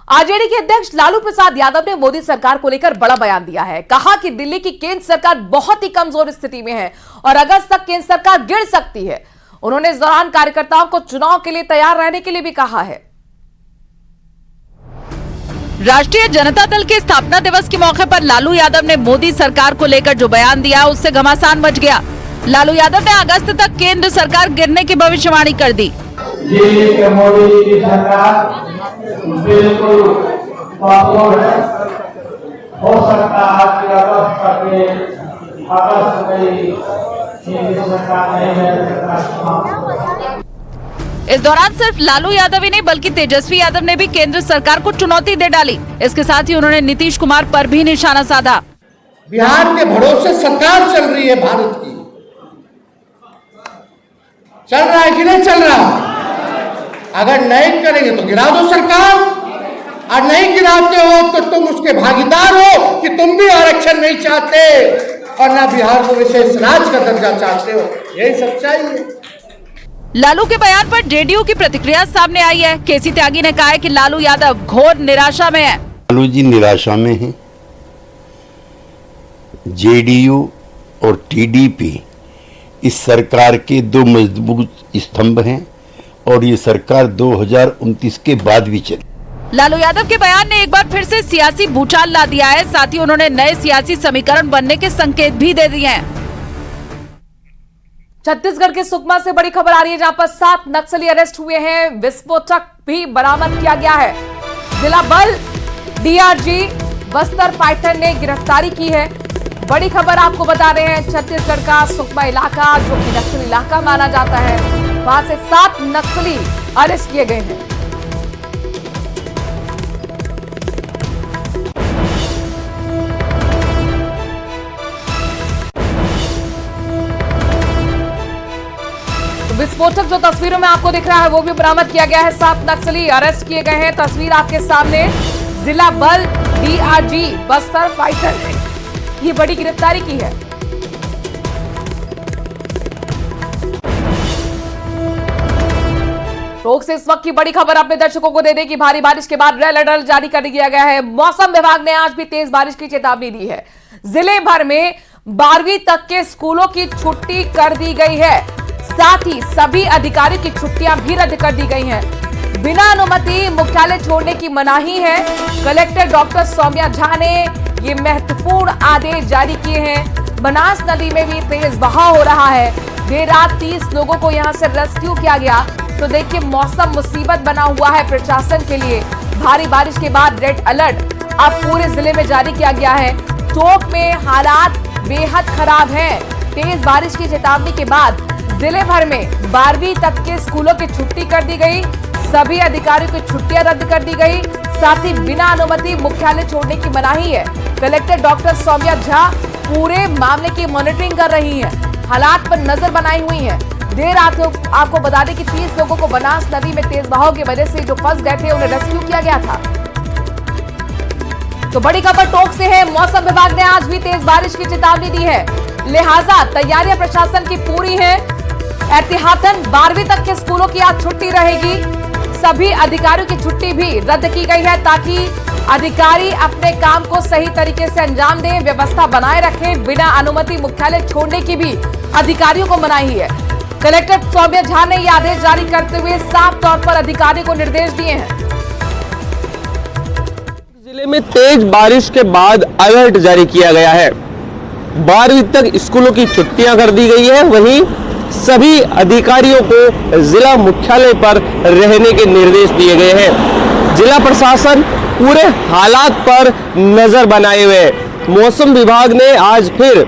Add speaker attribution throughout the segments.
Speaker 1: RJD के अध्यक्ष लालू प्रसाद यादव ने मोदी सरकार को लेकर बड़ा बयान दिया है। कहा कि दिल्ली की केंद्र सरकार बहुत ही कमजोर स्थिति में है और अगस्त तक केंद्र सरकार गिर सकती है। उन्होंने इस दौरान कार्यकर्ताओं को चुनाव के लिए तैयार रहने के लिए भी कहा है। राष्ट्रीय जनता दल के स्थापना दिवस के मौके पर लालू यादव ने मोदी सरकार को लेकर जो बयान दिया उससे घमासान मच गया। लालू यादव ने अगस्त तक केंद्र सरकार गिरने की भविष्यवाणी कर दी।
Speaker 2: ये मोदी की सरकार बिल्कुल कमजोर है। हो सकता है कि अगस्त में सरकार नहीं है।
Speaker 1: इस दौरान सिर्फ लालू यादव ही नहीं बल्कि तेजस्वी यादव ने भी केंद्र सरकार को चुनौती दे डाली। इसके साथ ही उन्होंने नीतीश कुमार पर भी निशाना साधा।
Speaker 3: बिहार के भरोसे सरकार चल रही है, भारत की चल रहा है कि नहीं चल रहा? अगर नहीं करेंगे तो गिरा दो सरकार, और नहीं गिराते हो तो तुम उसके भागीदार हो कि तुम भी आरक्षण नहीं चाहते और ना बिहार को विशेष राज्य का दर्जा चाहते हो। यही सच्चाई है।
Speaker 1: लालू के बयान पर जेडीयू की प्रतिक्रिया सामने आई है। केसी त्यागी ने कहा है कि लालू यादव घोर निराशा में है।
Speaker 4: लालू जी निराशा में हैं। जेडीयू और टीडीपी इस सरकार के दो मजबूत स्तंभ हैं और ये सरकार 2029 के बाद भी चले।
Speaker 1: लालू यादव के बयान ने एक बार फिर से सियासी भूचाल ला दिया है। साथ ही उन्होंने नए सियासी समीकरण बनने के संकेत भी दे दिए हैं। छत्तीसगढ़ के सुकमा से बड़ी खबर आ रही है, जहां पर 7 नक्सली अरेस्ट हुए हैं। विस्फोटक भी बरामद किया गया है। जिला बल डीआरजी बस्तर फाइटर ने गिरफ्तारी की है। बड़ी खबर आपको बता रहे हैं, छत्तीसगढ़ का सुकमा इलाका जो कि नक्सली इलाका माना जाता है, वहां से 7 नक्सली अरेस्ट किए गए हैं। विस्फोटक जो तस्वीरों में आपको दिख रहा है वो भी बरामद किया गया है। 7 नक्सली अरेस्ट किए गए हैं। तस्वीर आपके सामने। जिला बल डीआरजी बस्तर फाइटर ने ये बड़ी गिरफ्तारी की है। रोक से इस वक्त की बड़ी खबर अपने दर्शकों को दे दें कि भारी बारिश के बाद रेड अलर्ट जारी कर दिया गया है। मौसम विभाग ने आज भी तेज बारिश की चेतावनी दी है। जिले भर में 12वीं तक के स्कूलों की छुट्टी कर दी गई है। साथ ही सभी अधिकारियों की छुट्टियां भी रद्द कर दी गई हैं। बिना अनुमति मुख्यालय छोड़ने की मनाही है। कलेक्टर डॉक्टर सौम्या झा ने ये महत्वपूर्ण आदेश जारी किए हैं। बनास नदी में भी तेज बहाव हो रहा है। देर रात 30 लोगों को यहां से रेस्क्यू किया गया। तो देखिए, मौसम मुसीबत बना हुआ है प्रशासन के लिए। भारी बारिश के बाद रेड अलर्ट अब पूरे जिले में जारी किया गया है। टोंक में हालात बेहद खराब हैं। तेज बारिश की चेतावनी के बाद जिले भर में 12वीं तक के स्कूलों की छुट्टी कर दी गई। सभी अधिकारियों की छुट्टियां रद्द कर दी गई। साथ ही बिना अनुमति मुख्यालय छोड़ने की मनाही है। कलेक्टर डॉक्टर सौम्या झा पूरे मामले की मॉनिटरिंग कर रही हैं। हालात पर नजर बनाई हुई हैं। देर रात आपको बता दें कि 30 लोगों को बनास नदी में तेज बहाव की वजह से जो फंस गए थे उन्हें रेस्क्यू किया गया था। तो बड़ी खबर टोंक से है। मौसम विभाग ने आज भी तेज बारिश की चेतावनी दी है, लिहाजा तैयारियां प्रशासन की पूरी है। एहतियातन 12वीं तक के स्कूलों की आज छुट्टी रहेगी। सभी अधिकारियों की छुट्टी भी रद्द की गई है ताकि अधिकारी अपने काम को सही तरीके से अंजाम दें, व्यवस्था बनाए रखें। बिना अनुमति मुख्यालय छोड़ने की भी अधिकारियों को मनाही है। कलेक्टर सौम्या झा ने यह आदेश जारी करते हुए साफ तौर पर अधिकारियों को निर्देश दिए हैं।
Speaker 5: जिले में तेज बारिश के बाद अलर्ट जारी किया गया है। 12वीं तक स्कूलों की छुट्टियां कर दी गई है। वहीं सभी अधिकारियों को जिला मुख्यालय पर रहने के निर्देश दिए गए हैं। जिला प्रशासन पूरे हालात पर नजर बनाए हुए है। मौसम विभाग ने आज फिर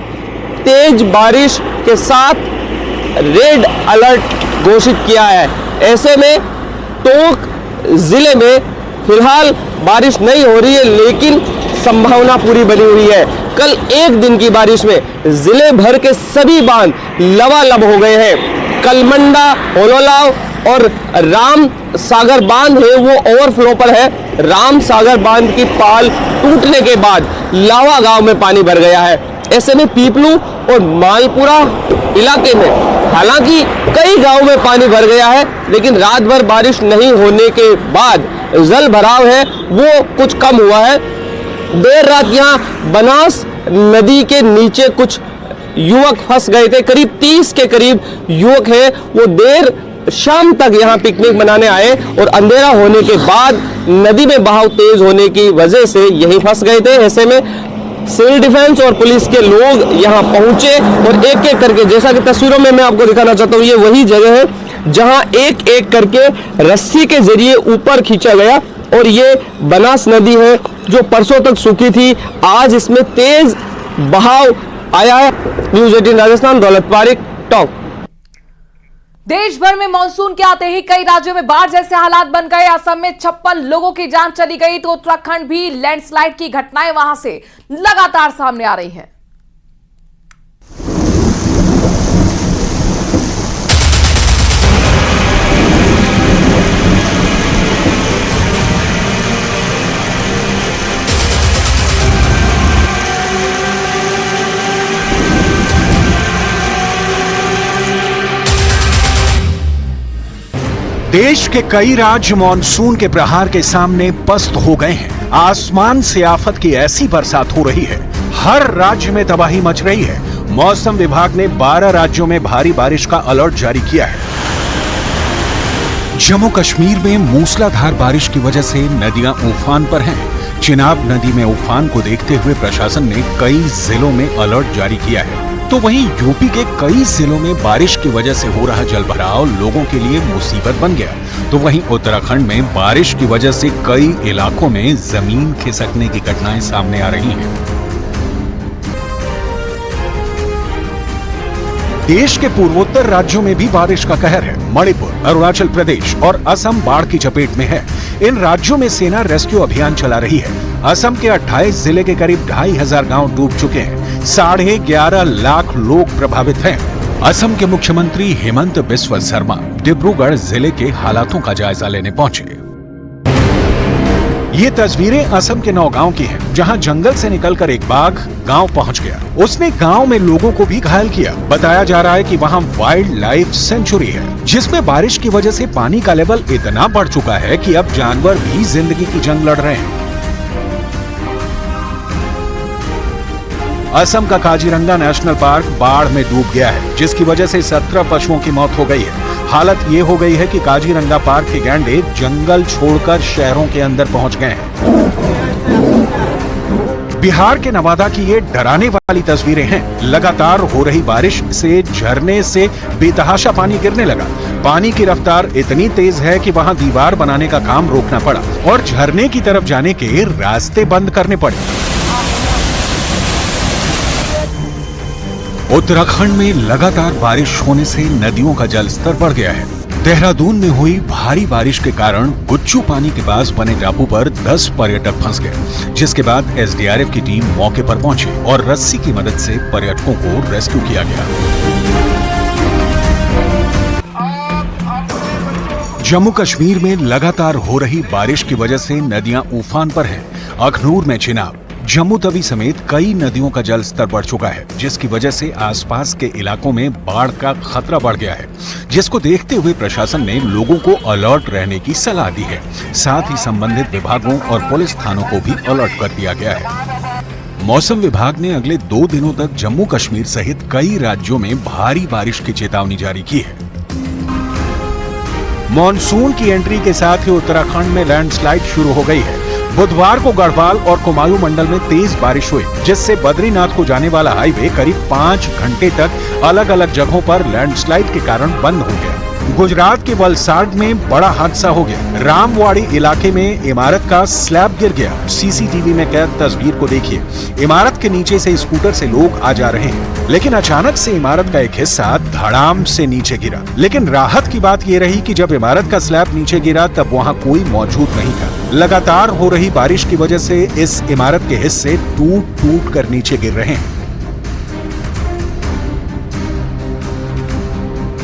Speaker 5: तेज बारिश के साथ रेड अलर्ट घोषित किया है। ऐसे में टोंक जिले में फिलहाल बारिश नहीं हो रही है, लेकिन संभावना पूरी बनी हुई है। कल एक दिन की बारिश में जिले भर के सभी बांध लबालब हो गए हैं। कलमंडा, होलोलाव और राम सागर बांध है वो ओवरफ्लो पर है। राम सागर बांध की पाल टूटने के बाद लावा गांव में पानी भर गया है। ऐसे में पीपलू और मालपुरा इलाके में हालांकि कई गांवों में पानी भर गया है, लेकिन रात भर बारिश नहीं होने के बाद जल भराव है वो कुछ कम हुआ है। देर रात यहाँ बनास नदी के नीचे कुछ युवक फंस गए थे। करीब 30 के करीब युवक हैं, वो देर शाम तक यहाँ पिकनिक मनाने आए और अंधेरा होने के बाद नदी में बहाव तेज होने की वजह से यहीं फंस गए थे। ऐसे में सिविल डिफेंस और पुलिस के लोग यहाँ पहुंचे और एक एक करके, जैसा कि तस्वीरों में मैं आपको दिखाना चाहता हूँ, ये वही जगह है जहाँ एक एक करके रस्सी के जरिए ऊपर खींचा गया। और ये बनास नदी है जो परसों तक सूखी थी, आज इसमें तेज बहाव आया है। न्यूज़ 18 राजस्थान, दौलत पारिक, टॉक।
Speaker 1: देश भर में मानसून के आते ही कई राज्यों में बाढ़ जैसे हालात बन गए। असम में 56 लोगों की जान चली गई तो उत्तराखंड भी लैंडस्लाइड की घटनाएं वहां से लगातार सामने आ रही हैं।
Speaker 6: देश के कई राज्य मानसून के प्रहार के सामने पस्त हो गए हैं। आसमान से आफत की ऐसी बरसात हो रही है, हर राज्य में तबाही मच रही है। मौसम विभाग ने 12 राज्यों में भारी बारिश का अलर्ट जारी किया है। जम्मू कश्मीर में मूसलाधार बारिश की वजह से नदियां उफान पर हैं। चिनाब नदी में उफान को देखते हुए प्रशासन ने कई जिलों में अलर्ट जारी किया है। तो वहीं यूपी के कई जिलों में बारिश की वजह से हो रहा जलभराव लोगों के लिए मुसीबत बन गया। तो वहीं उत्तराखंड में बारिश की वजह से कई इलाकों में जमीन खिसकने की घटनाएं सामने आ रही हैं। देश के पूर्वोत्तर राज्यों में भी बारिश का कहर है। मणिपुर, अरुणाचल प्रदेश और असम बाढ़ की चपेट में है। इन राज्यों में सेना रेस्क्यू अभियान चला रही है। असम के 28 जिले के करीब 2500 गांव डूब चुके हैं। 11.5 लाख लोग प्रभावित हैं। असम के मुख्यमंत्री हेमंत बिस्वा शर्मा डिब्रूगढ़ जिले के हालातों का जायजा लेने पहुंचे। ये तस्वीरें असम के नौगांव की हैं, जहां जंगल से निकलकर एक बाघ गांव पहुंच गया। उसने गांव में लोगों को भी घायल किया। बताया जा रहा है कि वहां वाइल्ड लाइफ सेंचुरी है, जिसमें बारिश की वजह से पानी का लेवल इतना बढ़ चुका है कि अब जानवर भी जिंदगी की जंग लड़ रहे हैं। असम का काजीरंगा नेशनल पार्क बाढ़ में डूब गया है, जिसकी वजह से 17 पशुओं की मौत हो गई है। हालत ये हो गई है कि काजीरंगा पार्क के गैंडे जंगल छोड़कर शहरों के अंदर पहुंच गए हैं। बिहार के नवादा की ये डराने वाली तस्वीरें हैं। लगातार हो रही बारिश से झरने से बेतहाशा पानी गिरने लगा। पानी की रफ्तार इतनी तेज है कि वहां दीवार बनाने का काम रोकना पड़ा और झरने की तरफ जाने के रास्ते बंद करने पड़े। उत्तराखंड में लगातार बारिश होने से नदियों का जलस्तर बढ़ गया है। देहरादून में हुई भारी बारिश के कारण गुच्चू पानी के पास बने टापू पर 10 पर्यटक फंस गए, जिसके बाद एसडीआरएफ की टीम मौके पर पहुंची और रस्सी की मदद से पर्यटकों को रेस्क्यू किया गया। जम्मू कश्मीर में लगातार हो रही बारिश की वजह से नदियां उफान पर हैं। अखनूर में चिनाब, जम्मू तवी समेत कई नदियों का जल स्तर बढ़ चुका है, जिसकी वजह से आसपास के इलाकों में बाढ़ का खतरा बढ़ गया है, जिसको देखते हुए प्रशासन ने लोगों को अलर्ट रहने की सलाह दी है। साथ ही संबंधित विभागों और पुलिस थानों को भी अलर्ट कर दिया गया है। मौसम विभाग ने अगले 2 दिनों तक जम्मू कश्मीर सहित कई राज्यों में भारी बारिश की चेतावनी जारी की है। मॉनसून की एंट्री के साथ ही उत्तराखंड में लैंडस्लाइड शुरू हो गई है। बुधवार को गढ़वाल और कुमाऊं मंडल में तेज बारिश हुई, जिससे बद्रीनाथ को जाने वाला हाईवे करीब 5 घंटे तक अलग अलग जगहों पर लैंडस्लाइड के कारण बंद हो गया। गुजरात के वलसाड में बड़ा हादसा हो गया। रामवाड़ी इलाके में इमारत का स्लैब गिर गया। सीसीटीवी में कैद तस्वीर को देखिए। इमारत के नीचे से स्कूटर से लोग आ जा रहे हैं, लेकिन अचानक से इमारत का एक हिस्सा धड़ाम से नीचे गिरा। लेकिन राहत की बात यह रही कि जब इमारत का स्लैब नीचे गिरा तब वहां कोई मौजूद नहीं था। लगातार हो रही बारिश की वजह से इस इमारत के हिस्से टूट कर नीचे गिर रहे हैं।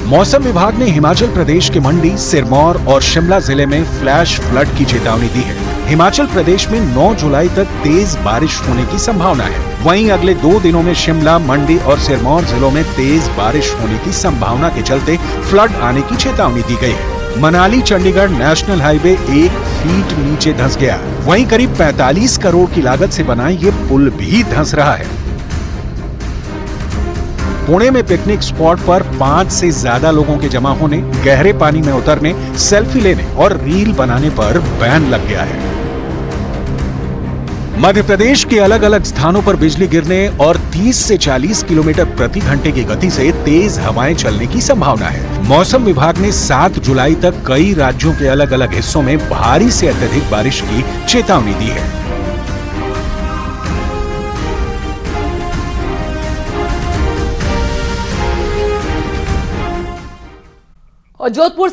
Speaker 6: मौसम विभाग ने हिमाचल प्रदेश के मंडी, सिरमौर और शिमला जिले में फ्लैश फ्लड की चेतावनी दी है। हिमाचल प्रदेश में 9 जुलाई तक तेज बारिश होने की संभावना है। वहीं अगले 2 दिनों में शिमला, मंडी और सिरमौर जिलों में तेज बारिश होने की संभावना के चलते फ्लड आने की चेतावनी दी गई है। Manali Chandigarh national highway 1 feet नीचे धंस गया। वहीं करीब 45 करोड़ की लागत से बना ये पुल भी धंस रहा है। पुणे में पिकनिक स्पॉट पर 5 से ज्यादा लोगों के जमा होने, गहरे पानी में उतरने, सेल्फी लेने और रील बनाने पर बैन लग गया है। मध्य प्रदेश के अलग अलग स्थानों पर बिजली गिरने और 30 से 40 किलोमीटर प्रति घंटे की गति से तेज हवाएं चलने की संभावना है। मौसम विभाग ने 7 जुलाई तक कई राज्यों के अलग अलग हिस्सों में भारी से अत्यधिक बारिश की चेतावनी दी है।
Speaker 1: और जोधपुर